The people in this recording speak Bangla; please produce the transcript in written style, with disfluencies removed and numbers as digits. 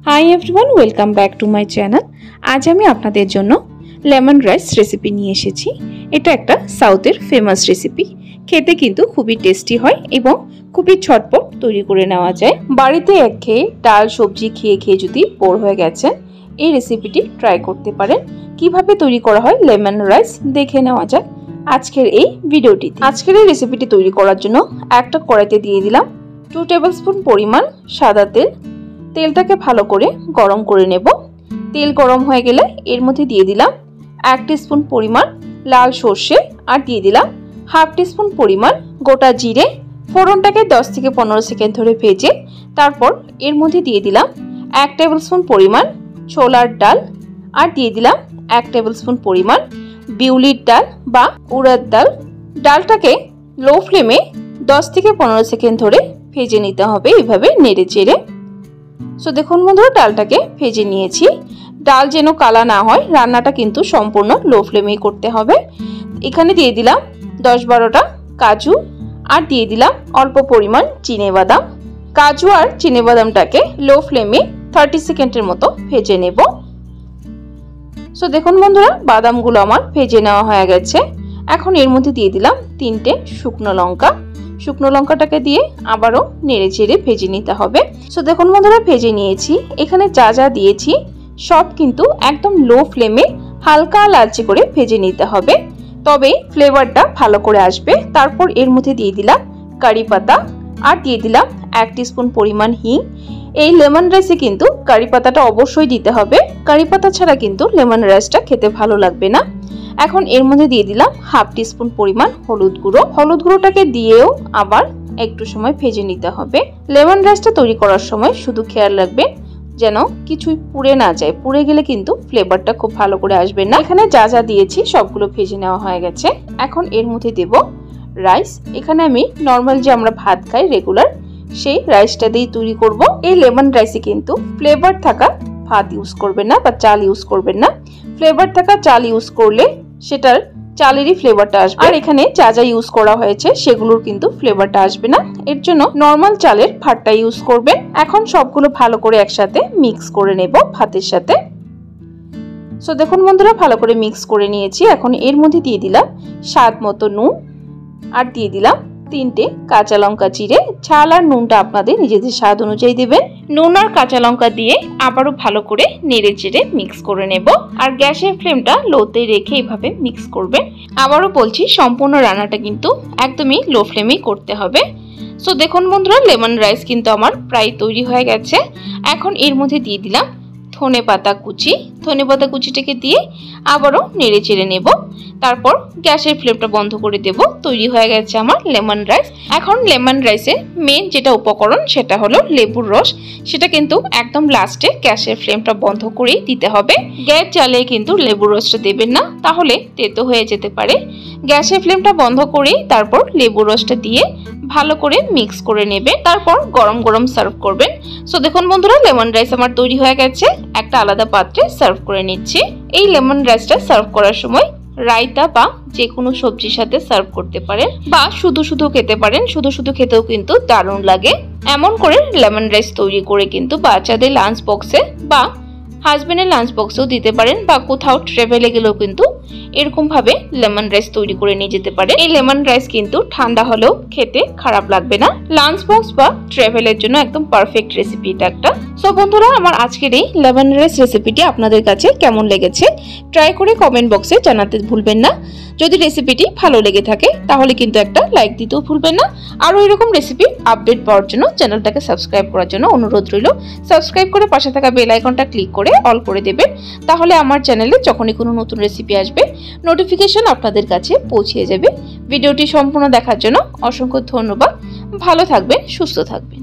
Hi everyone, welcome back to my channel. আজ আমি আপনাদের জন্য লেমন রাইস রেসিপি নিয়ে এসেছি। এটা একটা সাউথের ফেমাস রেসিপি। খেতে কিন্তু খুবই টেস্টি হয় এবং খুবই ঝটপট তৈরি করে নেওয়া যায়। বাড়িতে একঘেয়ে ডাল সবজি খেয়ে খেয়ে যদি বোর হয়ে গেছেন, এই রেসিপিটি ট্রাই করতে পারেন। কিভাবে তৈরি করা হয় লেমন রাইস দেখে নেওয়া যাক আজকের এই ভিডিওটি। আজকের এই রেসিপিটি তৈরি করার জন্য একটা কড়াইতে দিয়ে দিলাম 2 টেবিলস্পুন পরিমাণ সাদা তেল। তেলটাকে ভালো করে গরম করে নেব। তেল গরম হয়ে গেলে এর মধ্যে দিয়ে দিলাম 1 টিস্পুন পরিমাণ লাল সর্ষে আর দিয়ে দিলাম 1/2 টিস্পুন পরিমাণ গোটা জিরে। ফোড়নটাকে 10 থেকে 15 সেকেন্ড ধরে ভেজে তারপর এর মধ্যে দিয়ে দিলাম 1 টেবিলস্পুন পরিমাণ ছোলার ডাল আর দিয়ে দিলাম 1 টেবিলস্পুন পরিমাণ বিউলির ডাল বা উড়দ ডাল। ডালটাকে লো ফ্লেমে 10 থেকে 15 সেকেন্ড ধরে ভেজে নিতে হবে, এইভাবে নেড়ে চেড়ে। সো দেখুন বন্ধুরা, ডালটাকে ভেজে নিয়েছি। ডাল যেন কালা না হয়, রান্নাটা কিন্তু সম্পূর্ণ লো ফ্লেমেই করতে হবে। এখানে দিয়ে দিলাম 10-12টা কাজু আর দিয়ে দিলাম অল্প পরিমাণ চিনেবাদাম। কাজু আর চিনেবাদামটাকে লো ফ্লেমে 30 সেকেন্ডের মতো ভেজে নেব। সো দেখুন বন্ধুরা, বাদামগুলো আমার ভেজে নেওয়া হয়ে গেছে। এখন এর মধ্যে দিয়ে দিলাম 3টে শুকনো লঙ্কা। শুকনো লঙ্কাটাকে দিয়ে আবারও নেড়ে চেড়ে ভেজে নিতে হবে। সো দেখুন বন্ধুরা, ভেজে নিয়েছি। এখানে যা যা দিয়েছি সব কিন্তু একদম লো ফ্লেমে হালকা লালচে করে ভেজে নিতে হবে, তবে ফ্লেভারটা ভালো করে আসবে। তারপর এর মধ্যে দিয়ে দিলাম কারি পাতা আর দিয়ে দিলাম 1 টিস্পুন পরিমাণ হিং। এই লেমন রাইসে কিন্তু কারি পাতাটা অবশ্যই দিতে হবে, কারি পাতা ছাড়া কিন্তু লেমন রাইসটা খেতে ভালো লাগবে না। এখন এর মধ্যে দিয়ে দিলাম 1/2 টিস্পুন পরিমাণ হলুদ গুঁড়ো। হলুদ গুঁড়োটাকে দিয়েও আবার একটু সময় ভেজে নিতে হবে। লেমন রাইসটা তৈরি করার সময় শুধু খেয়াল রাখবেন যেন কিছুই পুড়ে না যায়, পুড়ে গেলে কিন্তু ফ্লেভারটা খুব ভালো করে আসবে না। এখানে যা যা দিয়েছি সবগুলো ভেজে নেওয়া হয়ে গেছে। এখন এর মধ্যে দেব রাইস। এখানে আমি নর্মাল যে আমরা ভাত খাই রেগুলার, সেই রাইসটা দিয়ে তৈরি করব। এই লেমন রাইসে কিন্তু ফ্লেভার থাকা ভাত ইউজ করবেন না বা চাল ইউজ করবেন না। ফ্লেভার থাকা চাল ইউজ করলে সেটার চালেরই ফ্লেভারটা আসবে, আর এখানে যা যা ইউজ করা হয়েছে সেগুলোর কিন্তু ফ্লেভারটা আসবে না। এর জন্য নর্মাল চালের ভাতটা ইউজ করবেন। এখন সবগুলো ভালো করে একসাথে মিক্স করে নেব ভাতের সাথে। সো দেখুন বন্ধুরা, ভালো করে মিক্স করে নিয়েছি। এখন এর মধ্যে দিয়ে দিলাম স্বাদ মতো নুন আর দিয়ে দিলাম 3টে কাঁচা লঙ্কা চিড়ে। ঝাল আর নুনটা আপনাদের নিজেদের স্বাদ অনুযায়ী দেবেন। নুন আর কাঁচা লঙ্কা দিয়ে আবারও ভালো করে নেড়ে চেড়ে মিক্স করে নেব। আর গ্যাসের ফ্লেমটা লোতে রেখে এইভাবে মিক্স করবেন। আবারও বলছি, সম্পূর্ণ রান্নাটা কিন্তু একদমই লো ফ্লেমেই করতে হবে। সো দেখুন বন্ধুরা, লেমন রাইস কিন্তু আমার প্রায় তৈরি হয়ে গেছে। এখন এর মধ্যে দিয়ে দিলাম ধনে পাতা কুচি। ধনে পাতা কুচিটাকে দিয়ে আবারও নেড়ে চেড়ে নেব। তারপর গ্যাসের ফ্লেমটা বন্ধ করে দেব। তৈরি হয়ে গেছে আমার লেমন রাইস। এখন লেমন রাইসে মেন যেটা উপকরণ সেটা হলো লেবুর রস। সেটা কিন্তু একদম লাস্টে গ্যাসের ফ্লেমটা বন্ধ করেই দিতে হবে। গ্যাস জ্বালিয়ে কিন্তু লেবুর রসটা দেবেন না, তাহলে তেতো হয়ে যেতে পারে। গ্যাসের ফ্লেমটা বন্ধ করেই তারপর লেবুর রসটা দিয়ে ভালো করে মিক্স করে নেবে। তারপর গরম গরম সার্ভ করবেন। সো দেখুন বন্ধুরা, লেমন রাইস আমার তৈরি হয়ে গেছে। একটা আলাদা পাত্রে সার্ভ করে নিচ্ছি। এই লেমন রাইসটা সার্ভ করার সময় রায়তা বা যে কোনো সবজির সাথে সার্ভ করতে পারেন বা শুধু শুধু খেতে পারেন। শুধু শুধু খেতেও কিন্তু দারুণ লাগে। এমন করে লেমন রাইস তৈরি করে কিন্তু বাচ্চাদের লাঞ্চ বক্সে বা হাজবেন্ডের লাঞ্চ বক্সেও দিতে পারেন, বা কোথাও ট্রাভেলে গেলেও কিন্তু এরকম ভাবে লেমন রাইস তৈরি করে নিয়ে যেতে পারে। এই লেমন রাইস কিন্তু ঠান্ডা হলেও খেতে খারাপ লাগবে না। লাঞ্চ বক্স বা ট্রাভেলের জন্য একদম পারফেক্ট রেসিপি এটা একটা। সো বন্ধুরা, আমার আজকের এই লেমন রাইস রেসিপিটি আপনাদের কাছে কেমন লেগেছে ট্রাই করে কমেন্ট বক্সে জানাতে ভুলবেন না। যদি রেসিপিটি ভালো লেগে থাকে তাহলে কিন্তু একটা লাইক দিতেও ভুলবেন না। আরও এরকম রেসিপির আপডেট পাওয়ার জন্য চ্যানেলটাকে সাবস্ক্রাইব করার জন্য অনুরোধ রইল। সাবস্ক্রাইব করে পাশে থাকা বেল আইকনটা ক্লিক করে অল করে দেবেন, তাহলে আমার চ্যানেলে যখনই কোনো নতুন রেসিপি আসবে নোটিফিকেশন আপনাদের কাছে পৌঁছে যাবে। ভিডিওটি সম্পূর্ণ দেখার জন্য অসংখ্য ধন্যবাদ। ভালো থাকবেন, সুস্থ থাকবেন।